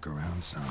look around some.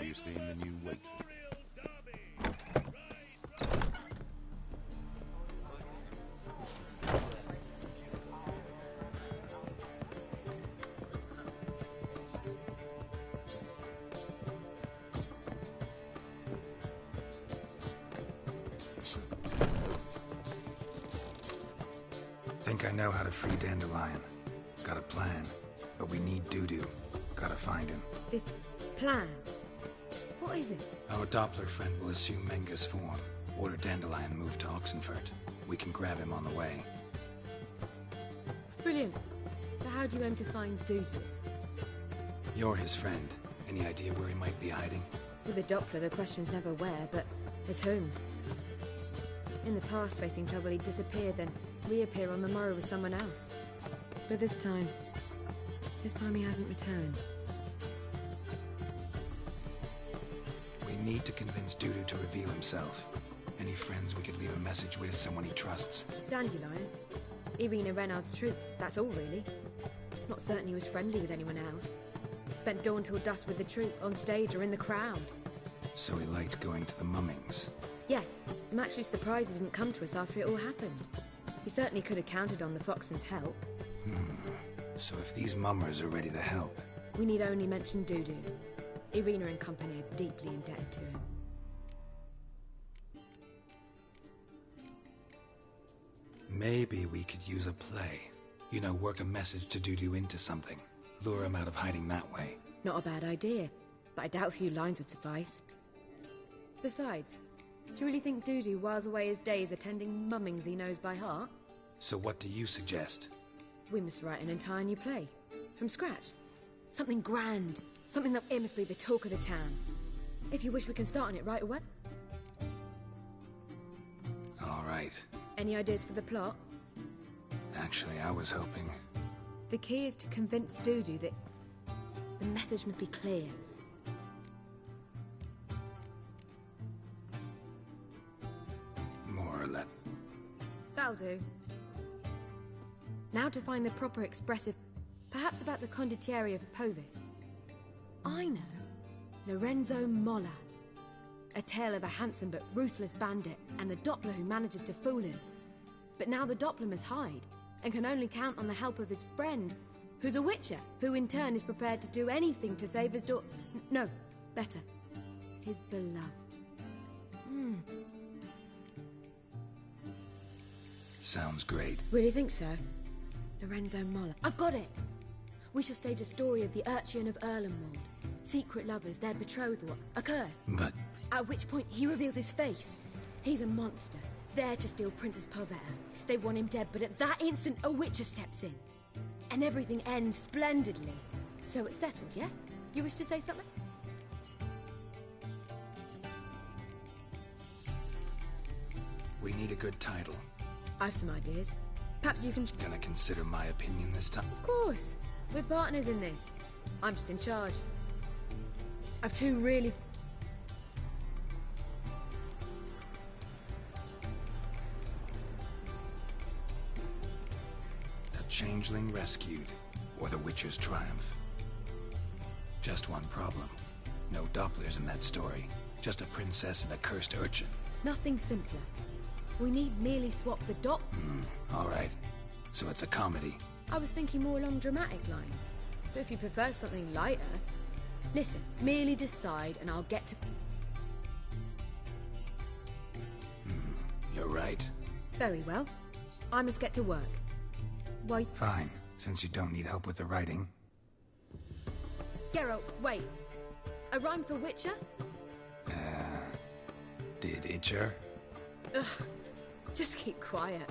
You seen the new waitress? Think I know how to free Dandelion. Got a plan, but we need Doo-Doo. Gotta find him. This plan? What is it? Our Doppler friend will assume Menger's form. Order Dandelion move to Oxenfurt. We can grab him on the way. Brilliant. But how do you aim to find Doo-Doo? You're his friend. Any idea where he might be hiding? With the Doppler, the question's never where, but as whom. In the past, facing trouble, he'd disappear, then reappear on the morrow with someone else. But this time he hasn't returned. We need to convince Doo-Doo to reveal himself. Any friends we could leave a message with, someone he trusts? Dandelion. Irina Reynard's troop, that's all really. Not certain he was friendly with anyone else. Spent dawn till dusk with the troop, on stage or in the crowd. So he liked going to the mummings? Yes, I'm actually surprised he didn't come to us after it all happened. He certainly could have counted on the Foxen's help. So if these mummers are ready to help... We need only mention Doo-Doo. Irina and company are deeply indebted to him. Maybe we could use a play. You know, work a message to Doo-Doo into something. Lure him out of hiding that way. Not a bad idea, but I doubt a few lines would suffice. Besides, do you really think Doo-Doo whiles away his days attending mummings he knows by heart? So what do you suggest? We must write an entire new play. From scratch. Something grand. Something that it must be the talk of the town. If you wish, we can start on it right away. All right. Any ideas for the plot? Actually, I was hoping... The key is to convince Doo-Doo that the message must be clear. More or less. That'll do. Now to find the proper expressive... Perhaps about the condottieri of Povis. I know. Lorenzo Molla. A tale of a handsome but ruthless bandit, and the Doppler who manages to fool him. But now the Doppler must hide, and can only count on the help of his friend, who's a witcher, who in turn is prepared to do anything to save his No, better. His beloved. Sounds great. Really think so? Lorenzo Molla. I've got it! We shall stage a story of the Urchin of Erlenwald. Secret lovers, their betrothal, accursed. But... At which point he reveals his face. He's a monster, there to steal Princess Pavetta. They want him dead, but at that instant a witcher steps in. And everything ends splendidly. So it's settled, yeah? You wish to say something? We need a good title. I've some ideas. Perhaps you can... Gonna consider my opinion this time? Of course. We're partners in this. I'm just in charge. I've two really... A changeling rescued, or the Witcher's triumph. Just one problem. No Dopplers in that story. Just a princess and a cursed urchin. Nothing simpler. We need merely swap the dot... All right. So it's a comedy. I was thinking more along dramatic lines. But if you prefer something lighter... Listen, merely decide and I'll get to... You're right. Very well. I must get to work. Why... Fine, since you don't need help with the writing. Geralt, wait. A rhyme for Witcher? Did Itcher? Ugh. Just keep quiet.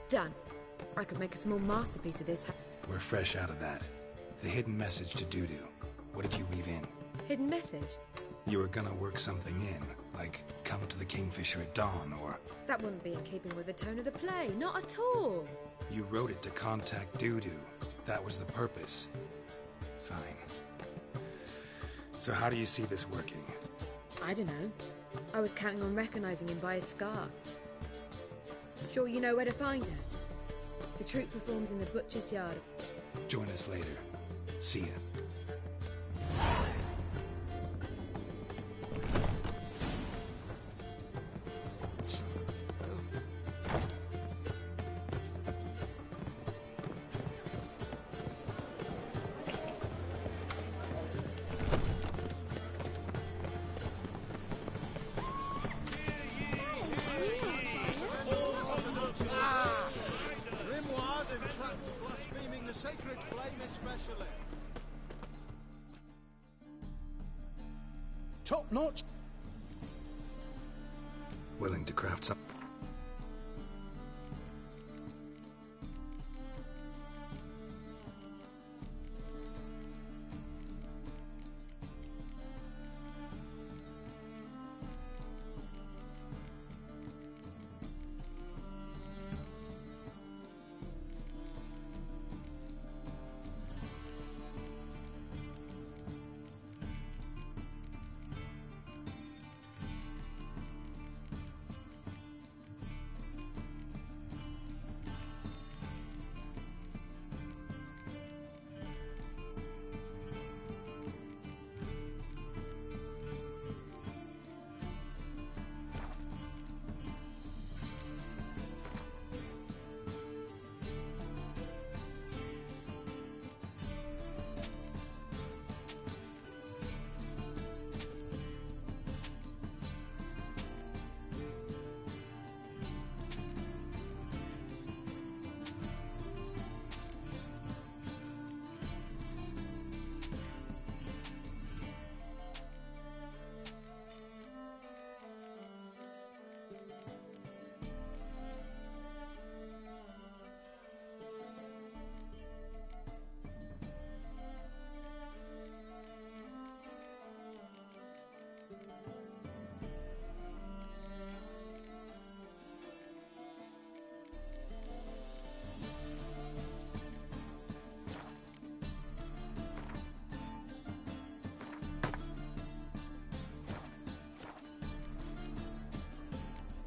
Done. I could make a small masterpiece of this. We're fresh out of that. The hidden message to Doo-Doo. What did you weave in? Hidden message? You were gonna work something in, like come to the Kingfisher at dawn, or... That wouldn't be in keeping with the tone of the play, not at all. You wrote it to contact Doo-Doo. That was the purpose. Fine. So how do you see this working? I don't know. I was counting on recognizing him by his scar. Sure you know where to find her? The troupe performs in the butcher's yard. Join us later. See ya. Grimoires and traps blaspheming the sacred flame especially. Top notch. Willing to craft some.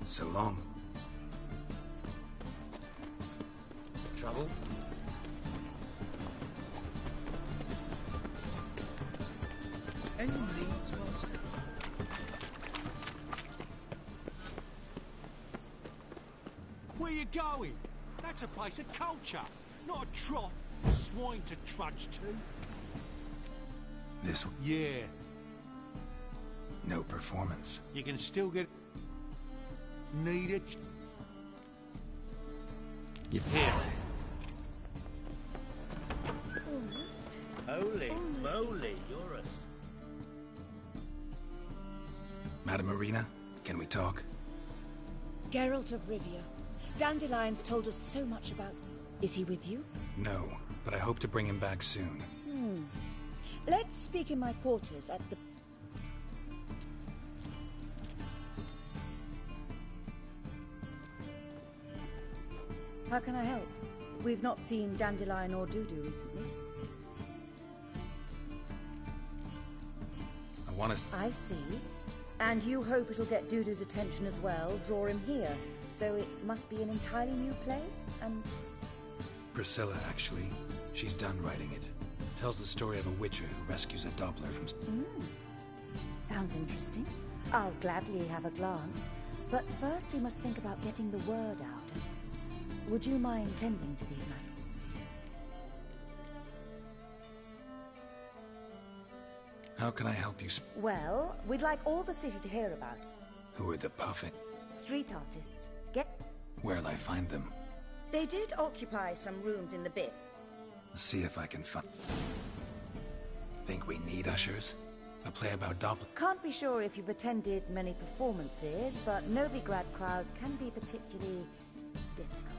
So long. Trouble? Any needs, master? Where you going? That's a place of culture, not a trough for swine to trudge to. This Yeah, no performance. you can still get... Need it? You Here. Almost. Holy moly, you're a... Madam Marina, can we talk? Geralt of Rivia. Dandelion's told us so much about... Is he with you? No, but I hope to bring him back soon. Let's speak in my quarters at the... How can I help? We've not seen Dandelion or Dudu recently. I want to... I see. And you hope it'll get Dudu's attention as well, draw him here. So it must be an entirely new play, and... Priscilla, actually. She's done writing it. Tells the story of a witcher who rescues a Doppler from... Sounds interesting. I'll gladly have a glance. But first we must think about getting the word out. Would you mind tending to these matters? How can I help you? Well, we'd like all the city to hear about. Who are the puffin? Street artists. Get... Where'll I find them? They did occupy some rooms in the bin. See if I can find... Think we need ushers? A play about Doppler... Can't be sure if you've attended many performances, but Novigrad crowds can be particularly difficult.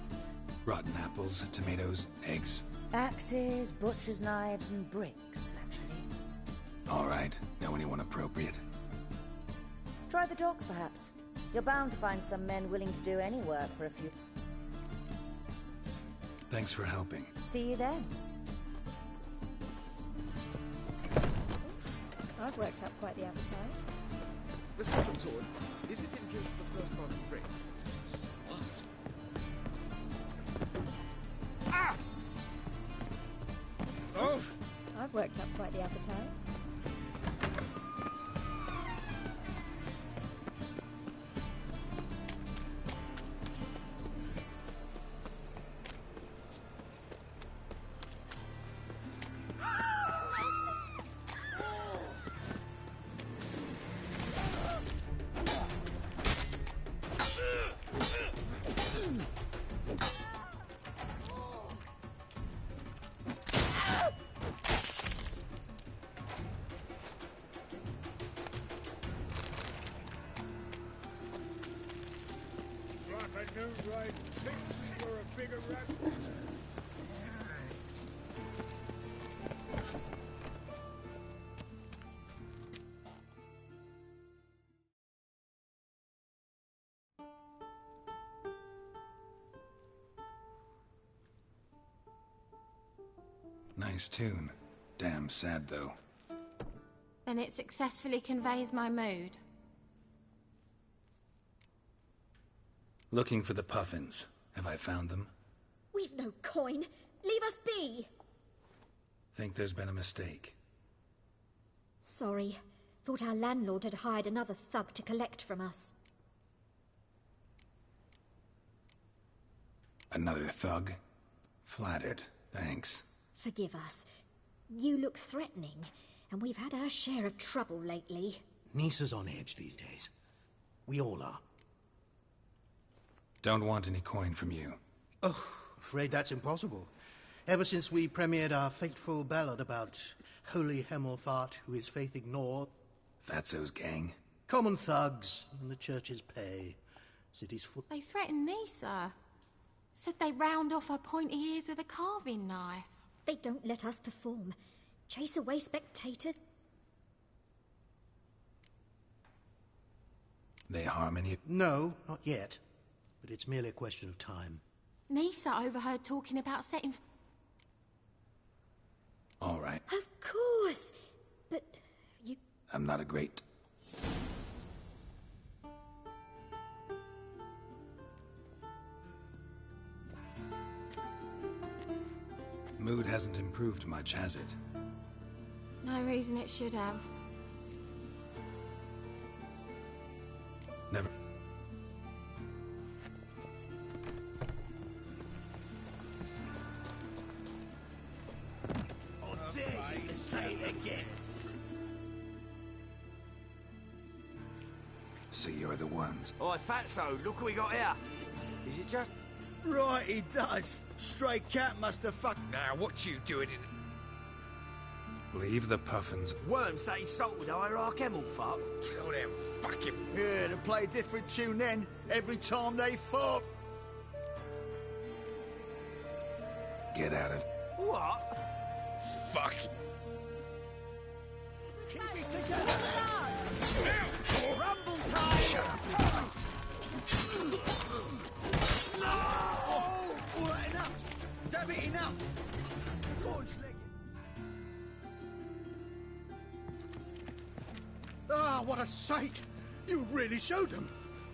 Rotten apples, tomatoes, eggs. Axes, butcher's knives, and bricks, actually. All right. Know anyone appropriate? Try the dogs, perhaps. You're bound to find some men willing to do any work for a few... Thanks for helping. See you then. I've worked up quite the appetite. The second sword, is it in case the first one breaks? worked up quite the appetite. Nice tune. Damn sad, though. Then it successfully conveys my mood. Looking for the puffins. Have I found them? We've no coin. Leave us be. Think there's been a mistake. Sorry. Thought our landlord had hired another thug to collect from us. Another thug? Flattered. Thanks. Forgive us. You look threatening, and we've had our share of trouble lately. Nisa's on edge these days. We all are. Don't want any coin from you. Oh, afraid that's impossible. Ever since we premiered our fateful ballad about Holy Hemelfart, who his faith ignore. Fatso's gang? Common thugs, and the church's pay. City's foot... They threatened Nisa. Said they'd round off her pointy ears with a carving knife. They don't let us perform. Chase away spectators. They harm any... No, not yet. But it's merely a question of time. Nisa overheard talking about setting... All right. Of course. But you... I'm not a great... Mood hasn't improved much, has it? No reason it should have. Never... I'll dare you to say it again. So you're the ones. Oi, Fatso, look what we got here. Is it just... Right, he does. Stray cat must have fucked. Now, what you doing in... Leave the puffins. Worms that he salted hierarch Hemelfart? Tell them, fuck him. Yeah, to play a different tune then, every time they fought. Get out of... What? Fuck. Keep it together, lads! Rumble time! Shut up. No! Oh, all right, enough. Damn it, enough. Go on, Sleg. Ah, what a sight! You really showed them.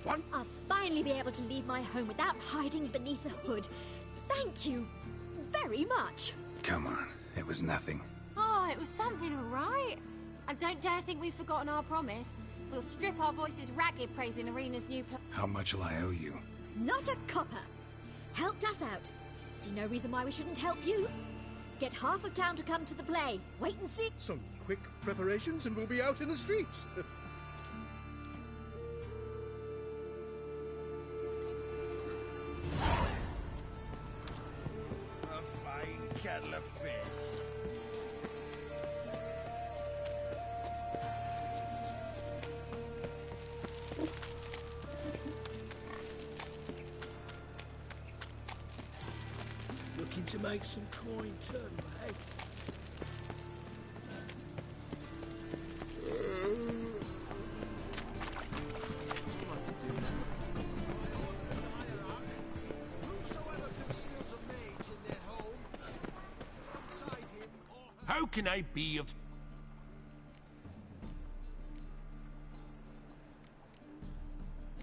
One. I'll finally be able to leave my home without hiding beneath a hood. Thank you very much. Come on. It was nothing. Oh, it was something, all right. And don't dare think we've forgotten our promise. We'll strip our voices ragged praising Arena's new play. How much will I owe you? Not a copper. Helped us out. See no reason why we shouldn't help you. Get half of town to come to the play. Wait and see. Some quick preparations and we'll be out in the streets. A fine kettle of fish. Looking to make some coin too, eh? Whosoever conceals a mage in their home, outside him or her. How can I be of...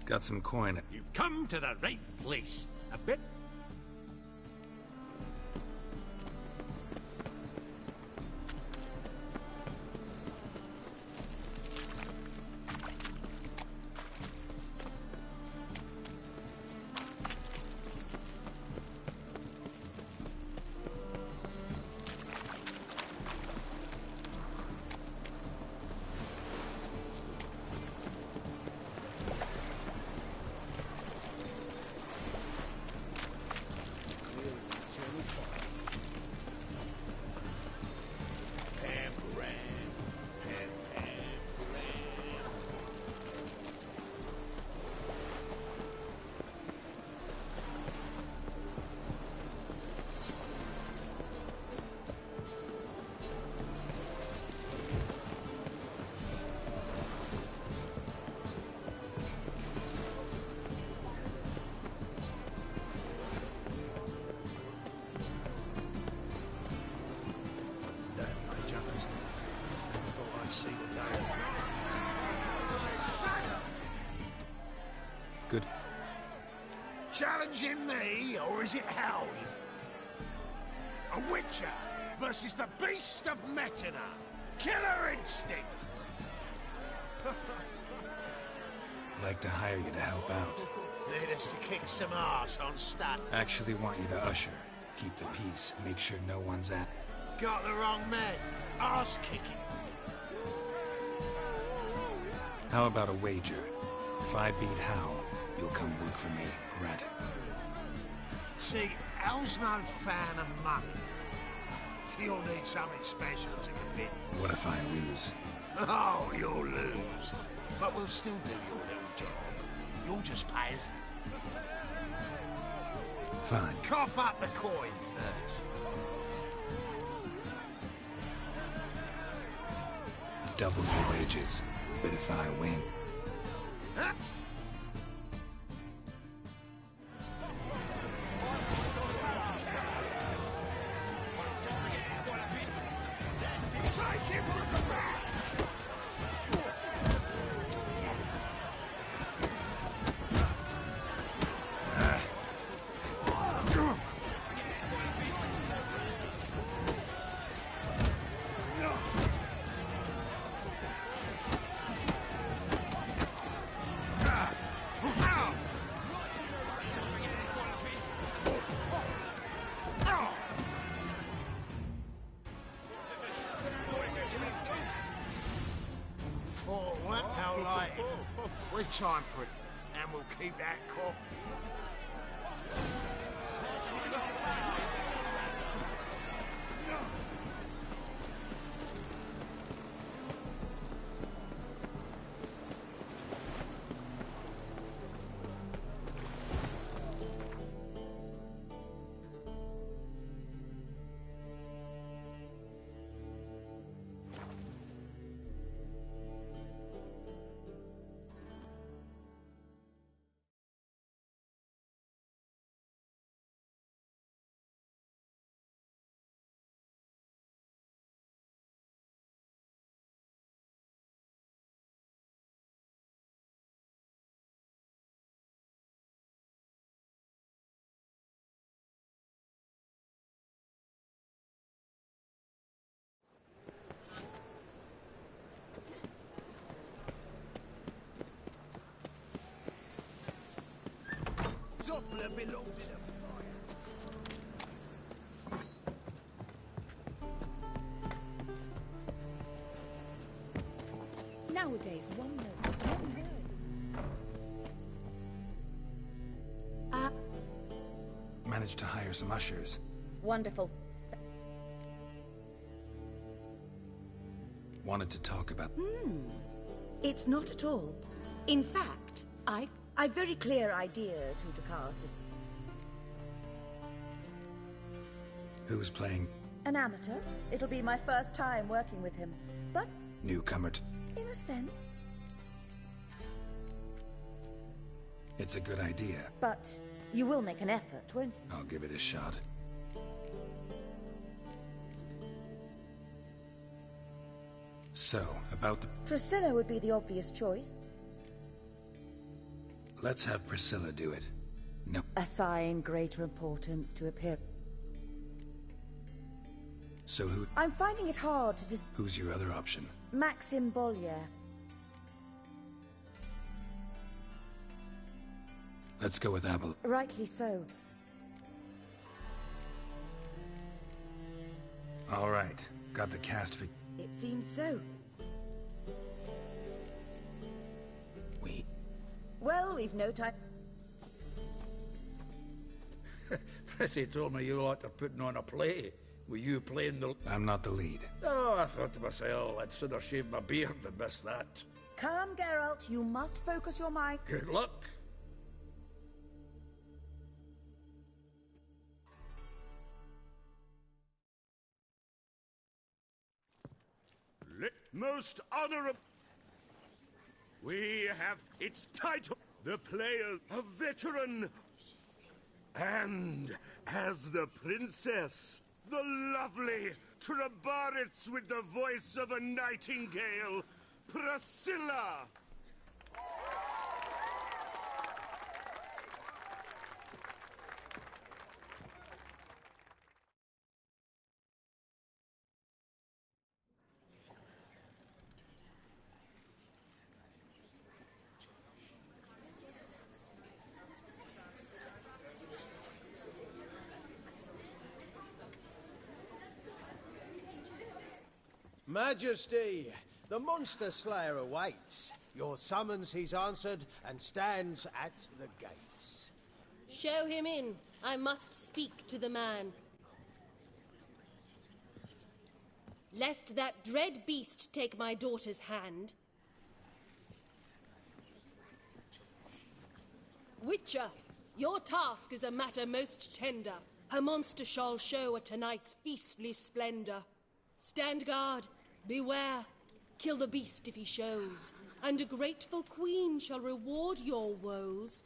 Got some coin. You've come to the right place. A bit... Good. Challenging me, or is it hell? A witcher versus the beast of Metina. Killer instinct. Like to hire you to help out. Need us to kick some ass on stat. Actually want you to usher. Keep the peace. Make sure no one's at... Got the wrong man. Ass kicking. How about a wager? If I beat Hal, you'll come work for me. Granted. See, Hal's no fan of money. You'll need something special to compete. What if I lose? Oh, you'll lose. But we'll still do your little job. You'll just pay us. Fine. Cough up the coin first. Double your wages. But if I win... Huh? Take him from the back! We're time for it, and we'll keep that cop. Doppler belongs in a... Nowadays, one word. Managed to hire some ushers. Wonderful. Wanted to talk about... It's not at all. In fact, I've very clear ideas who to cast as... Who's playing? An amateur. It'll be my first time working with him. But... Newcomer in a sense. It's a good idea. But you will make an effort, won't you? I'll give it a shot. So, about the... Priscilla would be the obvious choice. Let's have Priscilla do it. No. Assign greater importance to appear... So who... I'm finding it hard to just... Who's your other option? Maxim Bollier. Let's go with Abel. Rightly so. All right. Got the cast for... It seems so. Well, we've no time... Prissy told me you lot are putting on a play. Were you playing the... I'm not the lead. Oh, I thought to myself, I'd sooner shave my beard than miss that. Calm, Geralt. You must focus your mind. Good luck. Most honorable... We have its title, the player, a veteran, and as the princess, the lovely Trabaritz with the voice of a nightingale, Priscilla. Majesty, the monster slayer awaits. Your summons he's answered and stands at the gates. Show him in. I must speak to the man. Lest that dread beast take my daughter's hand. Witcher, your task is a matter most tender. Her monster shall show at tonight's feastly splendor. Stand guard, beware, kill the beast if he shows, and a grateful queen shall reward your woes.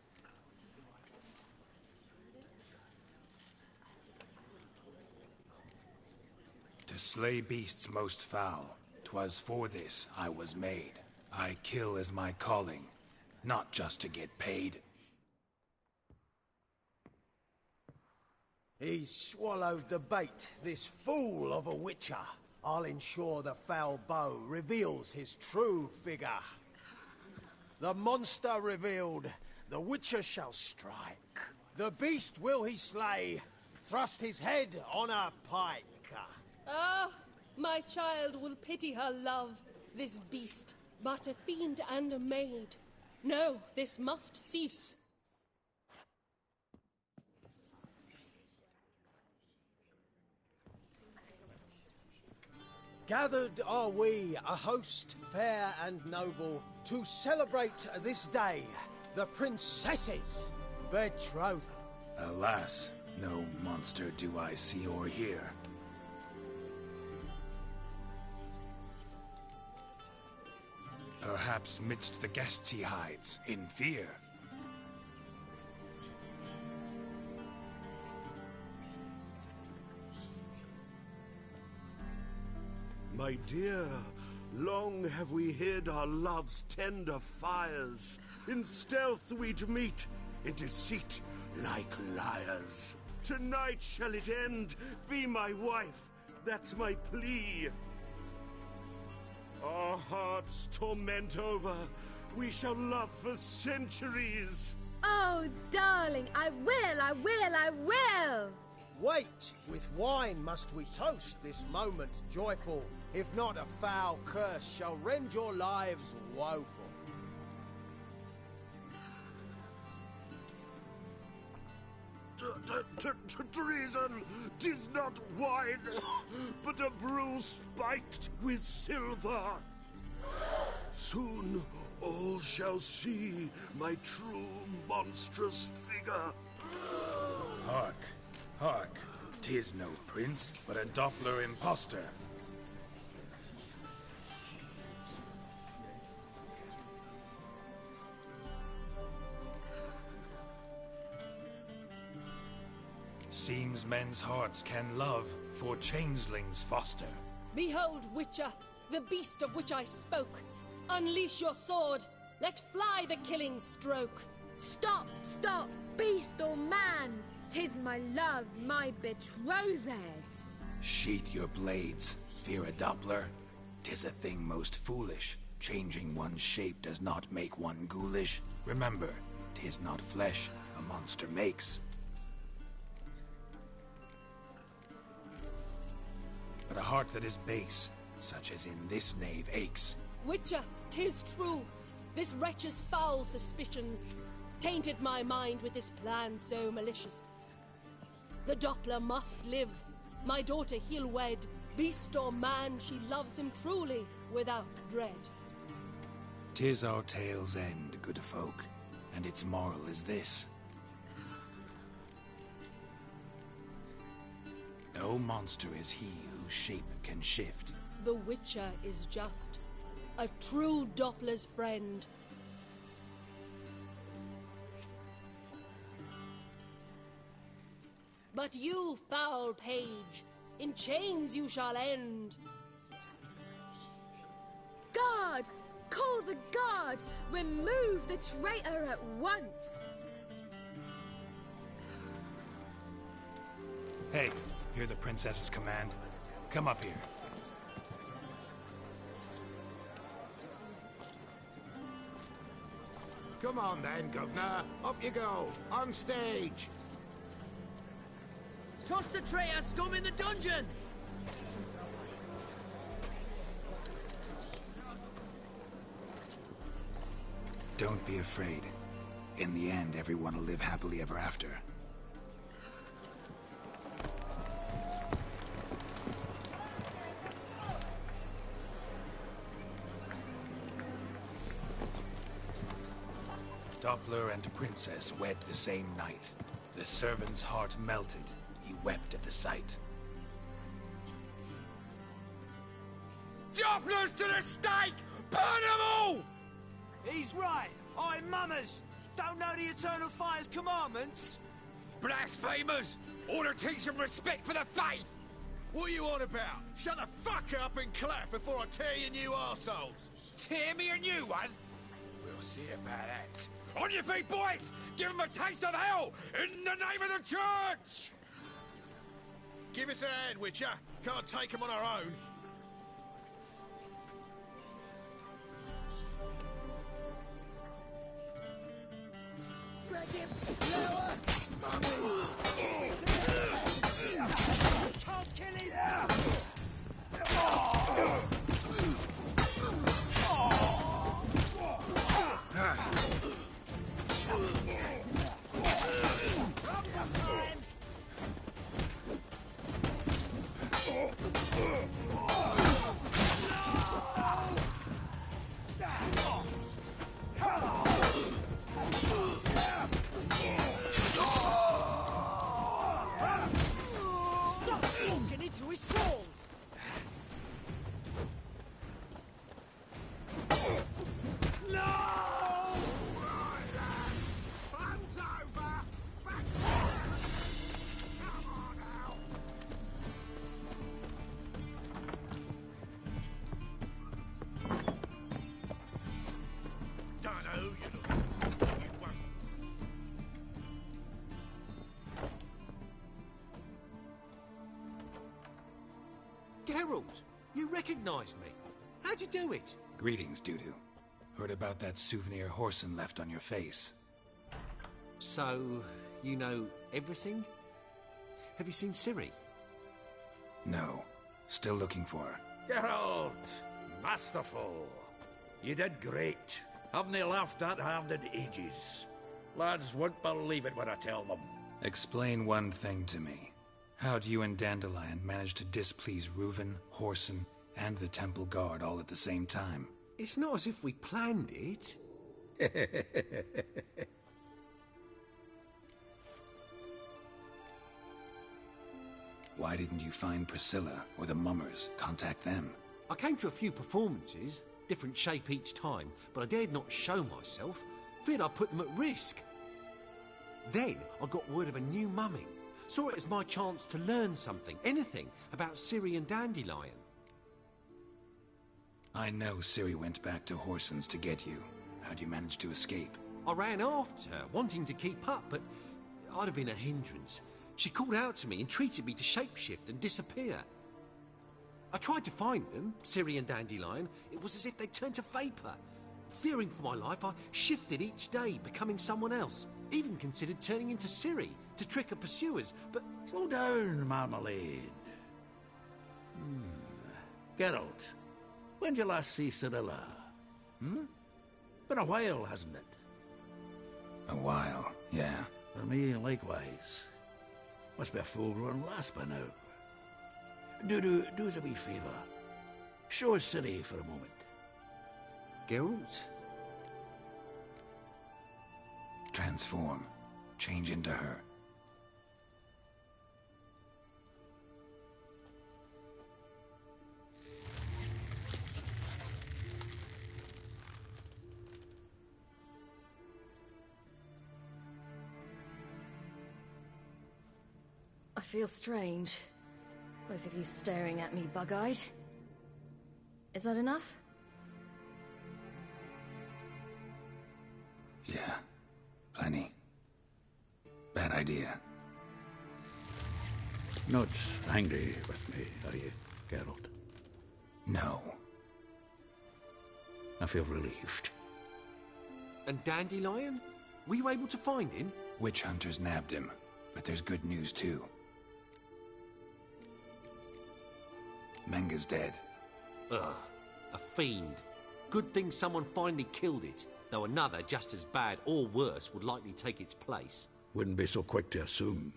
To slay beasts most foul, 'twas for this I was made. I kill as my calling, not just to get paid. He's swallowed the bait, this fool of a witcher. I'll ensure the foul bow reveals his true figure. The monster revealed, the witcher shall strike. The beast will he slay, thrust his head on a pike. Ah, my child will pity her love, this beast, but a fiend and a maid. No, this must cease. Gathered are we, a host fair and noble, to celebrate this day, the princess's betrothal. Alas, no monster do I see or hear. Perhaps midst the guests he hides, in fear. My dear, long have we hid our love's tender fires. In stealth we'd meet, in deceit like liars. Tonight shall it end, be my wife, that's my plea. Our hearts torment over, we shall love for centuries. Oh, darling, I will, I will, I will! Wait, with wine must we toast this moment joyful. If not, a foul curse shall rend your lives woeful. Treason! 'Tis not wine, but a brew spiked with silver. Soon all shall see my true monstrous figure. Hark, hark, 'tis no prince, but a Doppler impostor. Seems men's hearts can love, for changelings foster. Behold, Witcher, the beast of which I spoke. Unleash your sword. Let fly the killing stroke. Stop, stop, beast or man. 'Tis my love, my betrothed. Sheath your blades, fear a Doppler. 'Tis a thing most foolish. Changing one's shape does not make one ghoulish. Remember, 'tis not flesh a monster makes. But a heart that is base, such as in this knave, aches. Witcher, 'tis true. This wretch's foul suspicions tainted my mind with this plan so malicious. The Doppler must live. My daughter he'll wed. Beast or man, she loves him truly, without dread. 'Tis our tale's end, good folk, and its moral is this. No monster is he whose shape can shift. The Witcher is just a true Doppler's friend. But you, foul page, in chains you shall end. Guard! Call the guard! Remove the traitor at once! Hey, hear the princess's command? Come up here. Come on then, Governor. Up you go. On stage. Toss the traitor scum in the dungeon! Don't be afraid. In the end, everyone will live happily ever after. Doppler and Princess wed the same night. The servant's heart melted. He wept at the sight. Dopplers to the stake! Burn them all! He's right. I mummers. Don't know the Eternal Fire's commandments? Blasphemers! Order teach them respect for the faith! What are you on about? Shut the fuck up and clap before I tear your new arseholes! Tear me a new one? We'll see about that. On your feet, boys! Give them a taste of hell in the name of the church! Give us a hand, Witcher. Can't take them on our own. Can't kill him! Stop walking into his soul! No! Fun's over! Back to Come on now! Don't know who you look. You won't. Geralt, you recognized me. How'd you do it? Greetings, Dudu. Heard about that souvenir Horson left on your face. So, you know everything? Have you seen Ciri? No. Still looking for her. Geralt! Masterful! You did great. Haven't they laughed that hard in ages? Lads won't believe it when I tell them. Explain one thing to me. How'd you and Dandelion manage to displease Reuven, Horson, and the Temple Guard all at the same time? It's not as if we planned it. Why didn't you find Priscilla or the Mummers? Contact them. I came to a few performances, different shape each time, but I dared not show myself. Feared I'd put them at risk. Then I got word of a new mumming. Saw it as my chance to learn something, anything, about Ciri and Dandelion. I know Ciri went back to Horson's to get you. How'd you manage to escape? I ran after her, wanting to keep up, but I'd have been a hindrance. She called out to me, entreated me to shapeshift and disappear. I tried to find them, Ciri and Dandelion. It was as if they turned to vapour. Fearing for my life, I shifted each day, becoming someone else. Even considered turning into Ciri to trick her pursuers, but... Slow down, Marmalade. Geralt, when did you last see Cirilla? Been a while, hasn't it? A while, yeah. For me, likewise. Must be a full-grown lass by now. Do us a wee favour. Show us Ciri for a moment. Geralt? Transform. Change into her. I feel strange. Both of you staring at me bug-eyed. Is that enough? Yeah. Plenty. Bad idea. Not angry with me, are you, Geralt? No. I feel relieved. And Dandelion? Were you able to find him? Witch hunters nabbed him, but there's good news too. Menga's dead. Ugh, a fiend. Good thing someone finally killed it. though another just as bad or worse would likely take its place. Wouldn't be so quick to assume.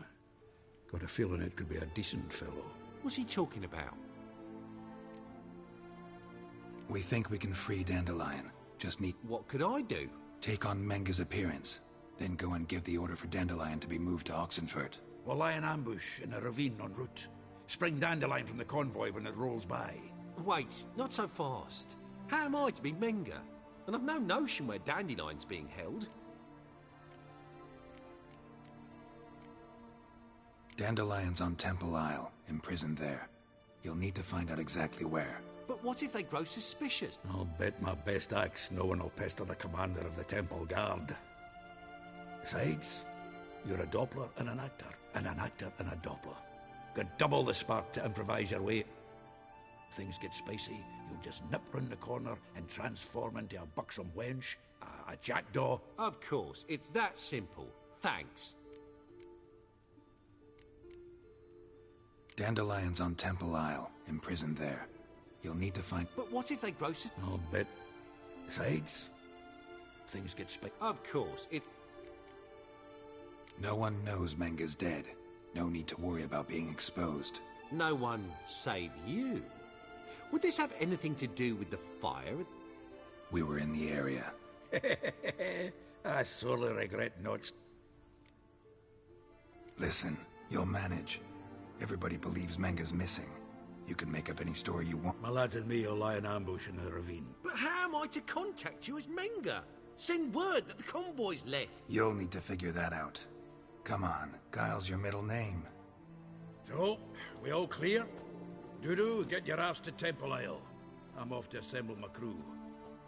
Got a feeling it could be a decent fellow. What's he talking about? We think we can free Dandelion. Just need... What could I do? Take on Menga's appearance. Then go and give the order for Dandelion to be moved to Oxenfurt. We'll lie in ambush in a ravine en route. Spring Dandelion from the convoy when it rolls by. Wait, not so fast. How am I to be Menga? And I've no notion where Dandelion's being held. Dandelion's on Temple Isle, imprisoned there. You'll need to find out exactly where. But what if they grow suspicious? I'll bet my best axe no one will pester the commander of the Temple Guard. Besides, you're a Doppler and an actor and a Doppler. Got double the spark to improvise your way. Things get spicy, you'll just nip round the corner and transform into a buxom wench, a jackdaw. Of course, it's that simple. Thanks. Dandelion's on Temple Isle, imprisoned there. You'll need to find... But what if they grow... I'll bet. Besides, things get spicy. Of course, it... No one knows Menga's dead. No need to worry about being exposed. No one save you? Would this have anything to do with the fire? We were in the area. I sorely regret not... Listen, you'll manage. Everybody believes Menga's missing. You can make up any story you want. My lads and me will lie in ambush in the ravine. But how am I to contact you as Menga? Send word that the convoy's left. You'll need to figure that out. Come on, Guile's your middle name. So, we all clear? Dudu, get your ass to Temple Isle. I'm off to assemble my crew.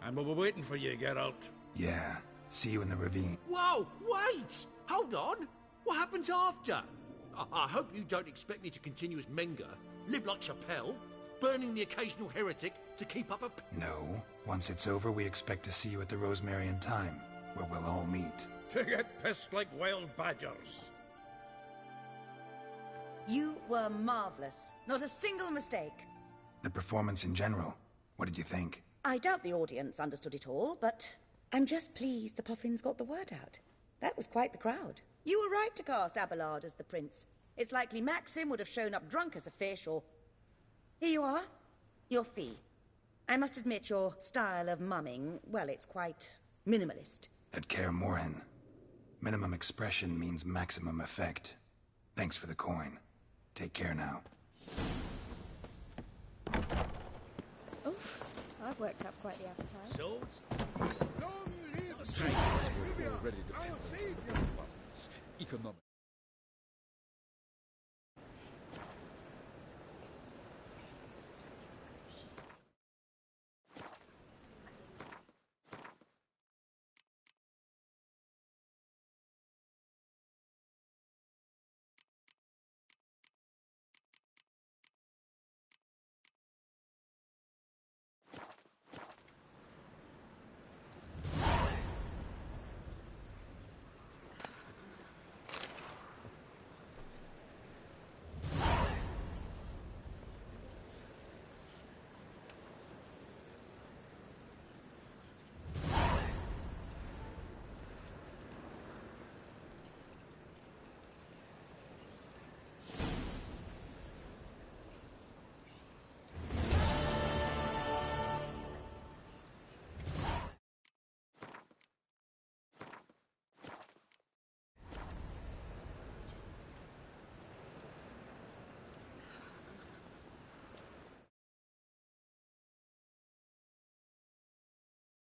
And we'll be waiting for you, Geralt. Yeah, see you in the ravine. Whoa, wait! Hold on! What happens after? I hope you don't expect me to continue as Menga, live like Chappelle, burning the occasional heretic to keep up a... No. Once it's over, we expect to see you at the Rosemary and Thyme, where we'll all meet. To get pissed like wild badgers. You were marvelous. Not a single mistake. The performance in general, what did you think? I doubt the audience understood it all, but I'm just pleased the Puffins got the word out. That was quite the crowd. You were right to cast Abelard as the prince. It's likely Maxim would have shown up drunk as a fish, or... Here you are. Your fee. I must admit your style of mumming, well, it's quite minimalist. At Kaer Morhen, minimum expression means maximum effect. Thanks for the coin. Take care now. Oh, I've worked up quite the appetite. Swords? Long live Strangers were already dependent on the ones. Economic.